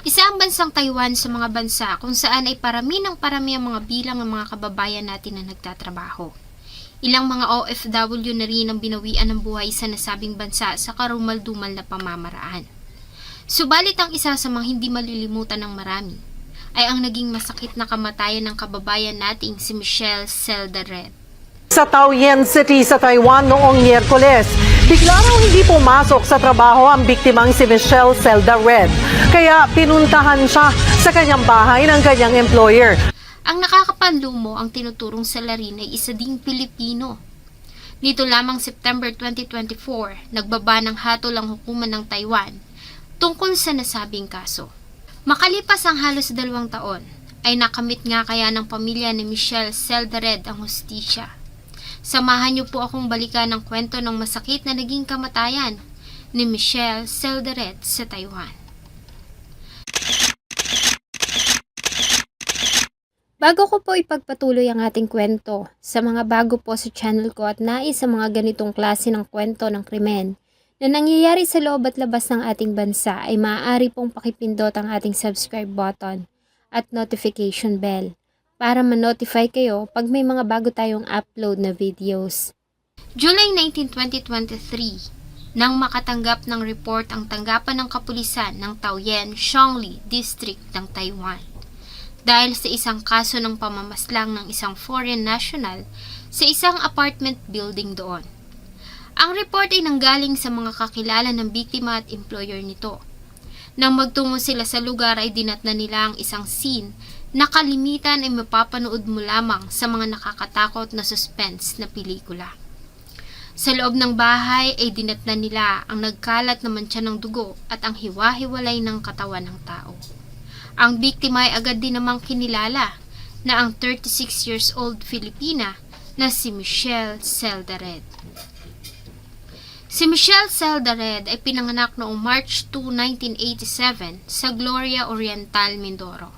Isa ang bansang Taiwan sa mga bansa kung saan ay parami ang mga bilang ng mga kababayan natin na nagtatrabaho. Ilang mga OFW na rin ang binawian ng buhay sa nasabing bansa sa karumal-dumal na pamamaraan. Subalit ang isa sa mga hindi malilimutan ng marami ay ang naging masakit na kamatayan ng kababayan nating si Michelle Seldaret. Sa Taoyuan City sa Taiwan noong Miyerkules, bigla raw hindi pumasok sa trabaho ang biktimang si Michelle Seldaret. Kaya pinuntahan siya sa kanyang bahay ng kanyang employer. Ang nakakapanlumo ang tinuturong salarin ay isa ding Pilipino. Nito lamang September 2024, nagbaba ng hatol ang hukuman ng Taiwan tungkol sa nasabing kaso. Makalipas ang halos 2 taon, ay nakamit nga kaya ng pamilya ni Michelle Seldaret ang hustisya. Samahan niyo po akong balikan ng kwento ng masakit na naging kamatayan ni Michelle Seldaret sa Taiwan. Bago ko po ipagpatuloy ang ating kwento, sa mga bago po sa channel ko at nais sa mga ganitong klase ng kwento ng krimen na nangyayari sa loob at labas ng ating bansa ay maaari pong pakipindot ang ating subscribe button at notification bell para ma-notify kayo pag may mga bago tayong upload na videos. July 19, 2023, nang makatanggap ng report ang tanggapan ng kapulisan ng Taoyuan Xiongli District ng Taiwan dahil sa isang kaso ng pamamaslang ng isang foreign national sa isang apartment building doon. Ang report ay nanggaling sa mga kakilala ng biktima at employer nito. Nang magtungo sila sa lugar ay dinatnan nila ang isang scene na kalimitan ay mapapanood mo lamang sa mga nakakatakot na suspense na pelikula. Sa loob ng bahay ay dinatnan nila ang nagkalat na mantsa ng dugo at ang hiwa-hiwalay ng katawan ng tao. Ang biktima ay agad din namang kinilala na ang 36 years old Filipina na si Michelle Seldaret. Si Michelle Seldaret ay pinanganak noong March 2, 1987 sa Gloria Oriental, Mindoro.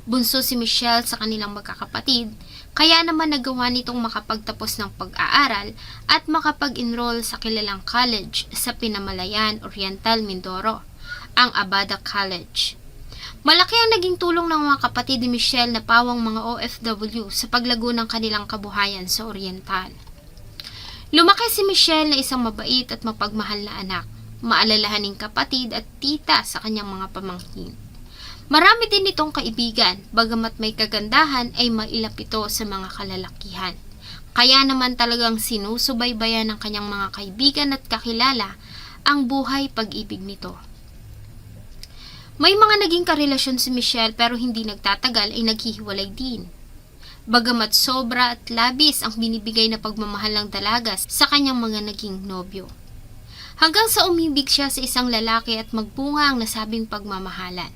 Bunso si Michelle sa kanilang magkakapatid, kaya naman nagawa nitong makapagtapos ng pag-aaral at makapag-enroll sa kilalang college sa Pinamalayan Oriental, Mindoro, ang Abada College. Malaki ang naging tulong ng mga kapatid ni Michelle na pawang mga OFW sa paglago ng kanilang kabuhayan sa Oriental. Lumaki si Michelle na isang mabait at mapagmahal na anak, maalalahaning kapatid at tita sa kanyang mga pamangkin. Marami din itong kaibigan, bagamat may kagandahan ay mailap ito sa mga kalalakihan. Kaya naman talagang sinusubaybayan ng kanyang mga kaibigan at kakilala ang buhay pag-ibig nito. May mga naging karelasyon si Michelle pero hindi nagtatagal ay naghihiwalay din. Bagamat sobra at labis ang binibigay na pagmamahal ng dalaga sa kanyang mga naging nobyo. Hanggang sa umibig siya sa isang lalaki at magbunga ang nasabing pagmamahalan.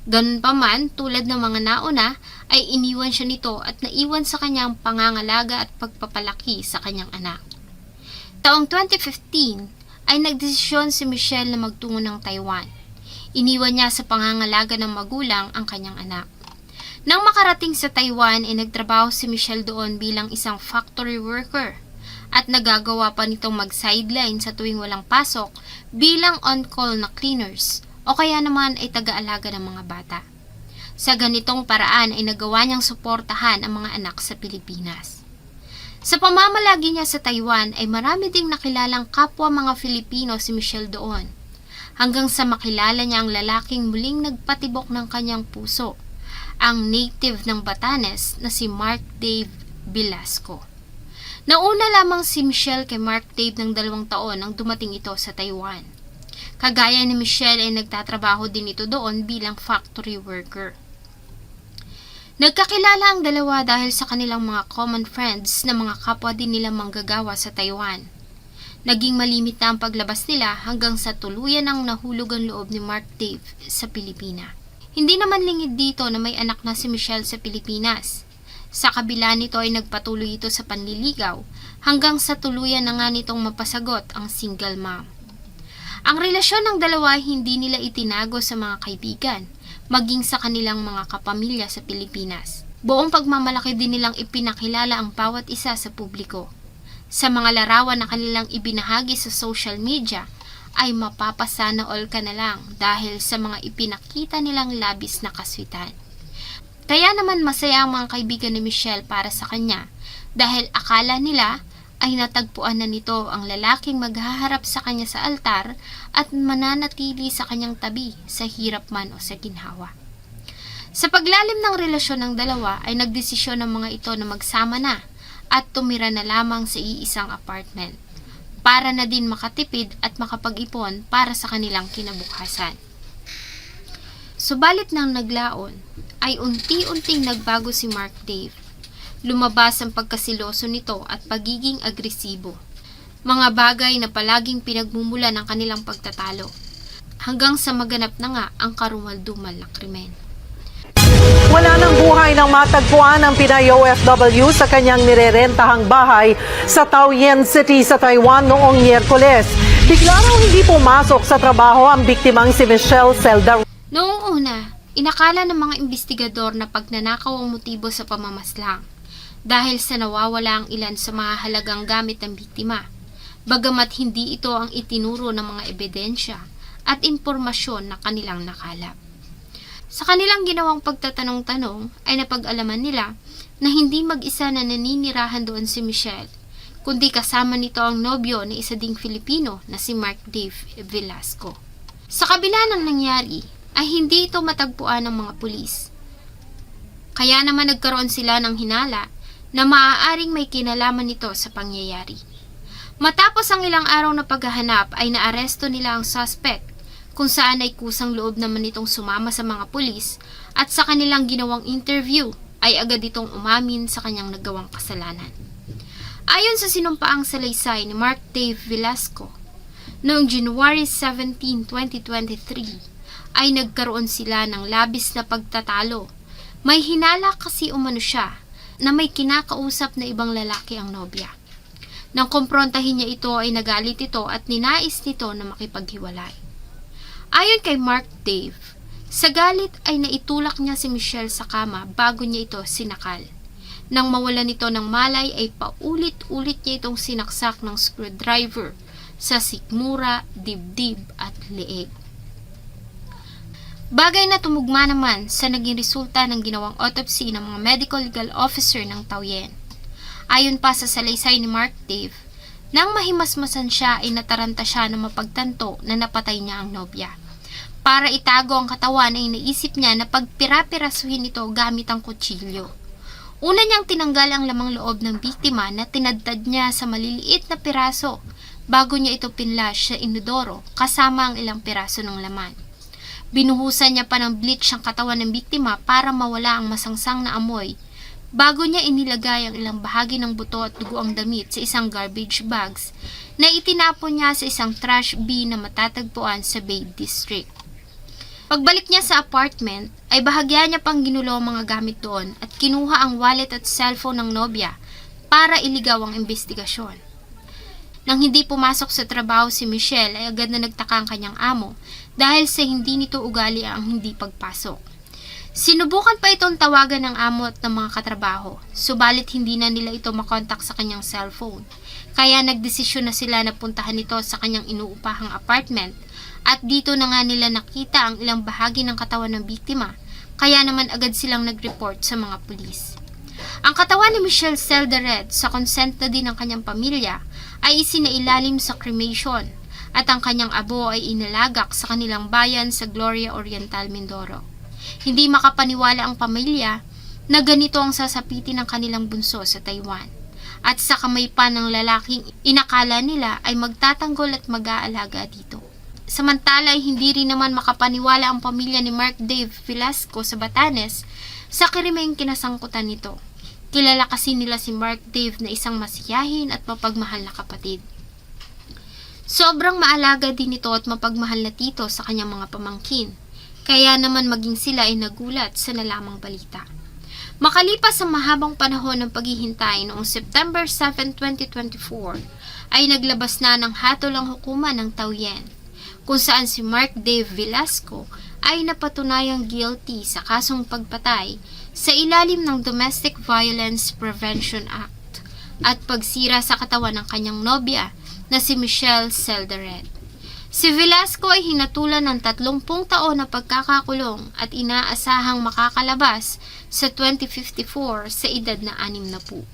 Ganun pa man, tulad ng mga nauna, ay iniwan siya nito at naiwan sa kanyang pangangalaga at pagpapalaki sa kanyang anak. Taong 2015 ay nagdesisyon si Michelle na magtungo ng Taiwan. Iniwan niya sa pangangalaga ng magulang ang kanyang anak. Nang makarating sa Taiwan ay nagtrabaho si Michelle doon bilang isang factory worker at nagagawa pa nitong mag-sideline sa tuwing walang pasok bilang on-call na cleaners o kaya naman ay taga-alaga ng mga bata. Sa ganitong paraan ay nagawa niyang suportahan ang mga anak sa Pilipinas. Sa pamamalagi niya sa Taiwan ay marami ding nakilalang kapwa mga Filipino si Michelle doon, hanggang sa makilala niya ang lalaking muling nagpatibok ng kanyang puso, ang native ng Batanes na si Mark Dave Velasco. Nauna lamang si Michelle kay Mark Dave ng 2 taon nang dumating ito sa Taiwan. Kagaya ni Michelle ay nagtatrabaho din ito doon bilang factory worker. Nagkakilala ang dalawa dahil sa kanilang mga common friends na mga kapwa din nila manggagawa sa Taiwan. Naging malimit na ang paglabas nila hanggang sa tuluyan ang nahulog ang loob ni Mark Dave sa Pilipina. Hindi naman lingid dito na may anak na si Michelle sa Pilipinas. Sa kabila nito ay nagpatuloy ito sa panliligaw hanggang sa tuluyan na nga nitong mapasagot ang single mom. Ang relasyon ng dalawa ay hindi nila itinago sa mga kaibigan, maging sa kanilang mga kapamilya sa Pilipinas. Buong pagmamalaki din nilang ipinakilala ang bawat isa sa publiko. Sa mga larawan na kanilang ibinahagi sa social media, ay mapapasana all ka na lang dahil sa mga ipinakita nilang labis na kaswitan. Kaya naman masaya ang mga kaibigan ni Michelle para sa kanya dahil akala nila ay natagpuan na nito ang lalaking maghaharap sa kanya sa altar at mananatili sa kanyang tabi sa hirap man o sa ginhawa. Sa paglalim ng relasyon ng dalawa ay nagdesisyon ng mga ito na magsama na at tumira na lamang sa iisang apartment para na din makatipid at makapag-ipon para sa kanilang kinabukasan. Subalit nang naglaon, ay unti-unting nagbago si Mark Dave. Lumabas ang pagkasiloso nito at pagiging agresibo. Mga bagay na palaging pinagmumula ng kanilang pagtatalo. Hanggang sa maganap na nga ang karumal-dumal na krimen. Wala nang buhay nang matagpuan ang Pinay OFW sa kanyang nirerentahang bahay sa Taoyuan City sa Taiwan noong Miyerkules. Bigla raw hindi pumasok sa trabaho ang biktimang si Michelle Zelda. Noong una, inakala ng mga investigador na pagnanakaw ang motibo sa pamamaslang dahil sa nawawala ang ilan sa mahalagang gamit ng biktima, bagamat hindi ito ang itinuro ng mga ebidensya at impormasyon na kanilang nakalap. Sa kanilang ginawang pagtatanong-tanong ay napag-alaman nila na hindi mag-isa na naninirahan doon si Michelle, kundi kasama nito ang nobyo na isa ding Filipino na si Mark Dave Velasco. Sa kabila ng nangyari ay hindi ito matagpuan ng mga pulis. Kaya naman nagkaroon sila ng hinala na maaaring may kinalaman nito sa pangyayari. Matapos ang ilang araw na paghahanap ay naaresto nila ang suspect kung saan ay kusang loob naman itong sumama sa mga pulis at sa kanilang ginawang interview ay agad itong umamin sa kanyang nagawang kasalanan. Ayon sa sinumpaang salaysay ni Mark Dave Velasco, noong January 17, 2023 ay nagkaroon sila ng labis na pagtatalo. May hinala kasi umano siya na may kinakausap na ibang lalaki ang nobya. Nang kumprontahin niya ito ay nagalit ito at ninais nito na makipaghiwalay. Ayon kay Mark Dave, sa galit ay naitulak niya si Michelle sa kama bago niya ito sinakal. Nang mawala nito ng malay ay paulit-ulit niya itong sinaksak ng screwdriver sa sikmura, dibdib at leeg. Bagay na tumugma naman sa naging resulta ng ginawang autopsy ng mga medical legal officer ng Taoyuan. Ayon pa sa salaysay ni Mark Dave, nang mahimasmasan siya ay nataranta siya na mapagtanto na napatay niya ang nobya. Para itago ang katawan ay naisip niya na pagpira-pirasuhin ito gamit ang kutsilyo. Una niyang tinanggal ang lamang loob ng biktima na tinadtad niya sa maliliit na piraso bago niya ito pinlash sa inodoro kasama ang ilang piraso ng laman. Binuhusan niya pa ng bleach ang katawan ng biktima para mawala ang masangsang na amoy bago niya inilagay ang ilang bahagi ng buto at dugo ang damit sa isang garbage bags na itinapon niya sa isang trash bin na matatagpuan sa Bay District. Pagbalik niya sa apartment, ay bahagya niya pang ginulo ang mga gamit doon at kinuha ang wallet at cellphone ng nobya para iligaw ang investigasyon. Nang hindi pumasok sa trabaho si Michelle ay agad na nagtaka ang kanyang amo dahil sa hindi nito ugali ang hindi pagpasok. Sinubukan pa itong tawagan ng amo at ng mga katrabaho, subalit hindi na nila ito makontak sa kanyang cellphone. Kaya nagdesisyon na sila na puntahan ito sa kanyang inuupahang apartment at dito na nga nila nakita ang ilang bahagi ng katawan ng biktima, kaya naman agad silang nag-report sa mga pulis. Ang katawan ni Michelle Zelda sa consent na din ng kanyang pamilya ay isinailalim sa cremation at ang kanyang abo ay inalagak sa kanilang bayan sa Gloria Oriental, Mindoro. Hindi makapaniwala ang pamilya na ganito ang sasapitin ng kanilang bunso sa Taiwan at sa kamay pa ng lalaking inakala nila ay magtatanggol at mag-aalaga dito. Samantala ay hindi rin naman makapaniwala ang pamilya ni Mark Dave Velasco sa Batanes sa krimeng kinasangkutan nito. Kilala kasi nila si Mark Dave na isang masiyahin at mapagmahal na kapatid. Sobrang maalaga din ito at mapagmahal na tito sa kanyang mga pamangkin, kaya naman maging sila ay nagulat sa nalamang balita. Makalipas ang mahabang panahon ng paghihintay noong September 7, 2024, ay naglabas na ng hatol ang hukuman ng Taoyuan, kung saan si Mark Dave Velasco ay napatunayang guilty sa kasong pagpatay sa ilalim ng Domestic Violence Prevention Act at pagsira sa katawan ng kanyang nobya na si Michelle Zelda. Si Velasco ay hinatulan ng 30 taon na pagkakakulong at inaasahang makakalabas sa 2054 sa edad na 60.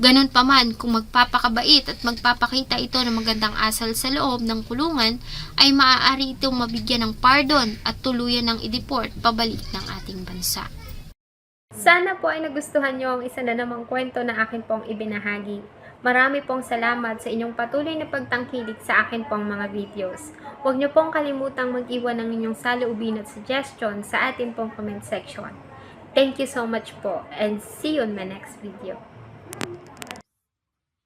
Ganun pa man, kung magpapakabait at magpapakita ito ng magandang asal sa loob ng kulungan, ay maaari itong mabigyan ng pardon at tuluyan ng i-deport pabalik ng ating bansa. Sana po ay nagustuhan nyo ang isa na namang kwento na akin pong ibinahagi. Marami pong salamat sa inyong patuloy na pagtangkilik sa akin pong mga videos. Huwag nyo pong kalimutang mag-iwan ng inyong saloobin at suggestion sa atin pong comment section. Thank you so much po and see you in my next video.